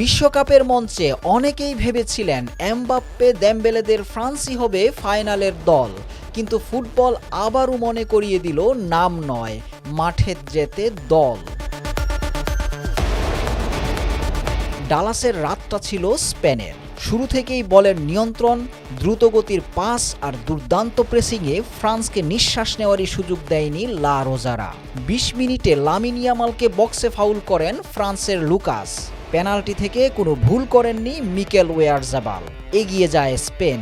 বিশ্বকাপের মঞ্চে অনেকেই ভেবেছিলেন এমবাপ্পে দেমবেলেদের ফ্রান্সই হবে ফাইনালের দল, কিন্তু ফুটবল আবারও মনে করিয়ে দিল নাম নয়, মাঠে জেতে দল। ডালাসের রাতটা ছিল স্পেনের। শুরু থেকেই বলের নিয়ন্ত্রণ, দ্রুতগতির পাস আর দুর্দান্ত প্রেসিংয়ে ফ্রান্সকে নিঃশ্বাস নেওয়ারই সুযোগ দেয়নি লা রোজারা। ২০ মিনিটে লামিন ইয়ামালকে বক্সে ফাউল করেন ফ্রান্সের লুকাস। পেনাল্টি থেকে কোনো ভুল করেননি মিকেল ওয়ারজাবাল। এগিয়ে যায় স্পেন।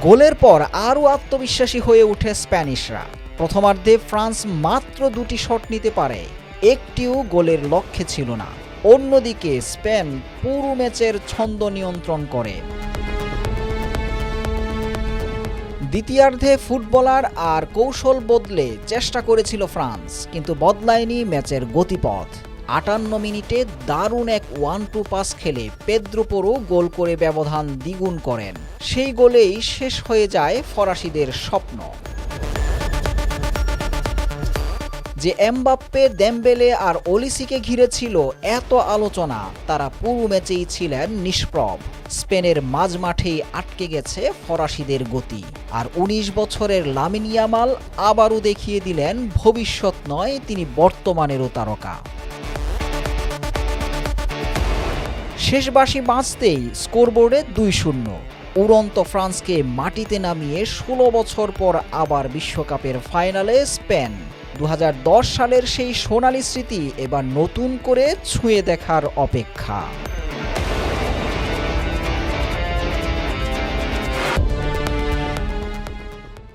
গোলের পর আরও আত্মবিশ্বাসী হয়ে ওঠে স্প্যানিশরা। প্রথমার্ধে ফ্রান্স মাত্র ২টি শট নিতে পারে, একটিও গোলের লক্ষ্যে ছিল না। অন্যদিকে স্পেন পুরো ম্যাচের ছন্দ নিয়ন্ত্রণ করে। দ্বিতীয়ার্ধে ফুটবলার আর কৌশল বদলে চেষ্টা করেছিল ফ্রান্স, কিন্তু বদলায়নি ম্যাচের গতিপথ। ৫৮ মিনিটে দারুণ এক 1-2 পাস খেলে পেদ্রো পোরো গোল করে ব্যবধান দ্বিগুণ করেন। সেই গোলেই শেষ হয়ে যায় ফরাসিদের স্বপ্ন। যে এমবাপ্পে, দেমবেলে আর ওলিসিকে ঘিরে ছিল এত আলোচনা, তারা পুরো ম্যাচেই ছিলেন নিষ্প্রভ। স্পেনের মাঝমাঠেই আটকে গেছে ফরাসিদের গতি। আর ১৯ বছরের লামিন ইয়ামাল আবারও দেখিয়ে দিলেন ভবিষ্যৎ নয়, তিনি বর্তমানেরও তারকা। শেষ বাঁশি বাজতেই স্কোরবোর্ডে ২-০। উড়ন্ত ফ্রান্সকে মাটিতে নামিয়ে ১৬ বছর পর আবার বিশ্বকাপের ফাইনালে স্পেন। ২০১০ সালের সেই সোনালি স্মৃতি এবার নতুন করে ছুঁয়ে দেখার অপেক্ষা।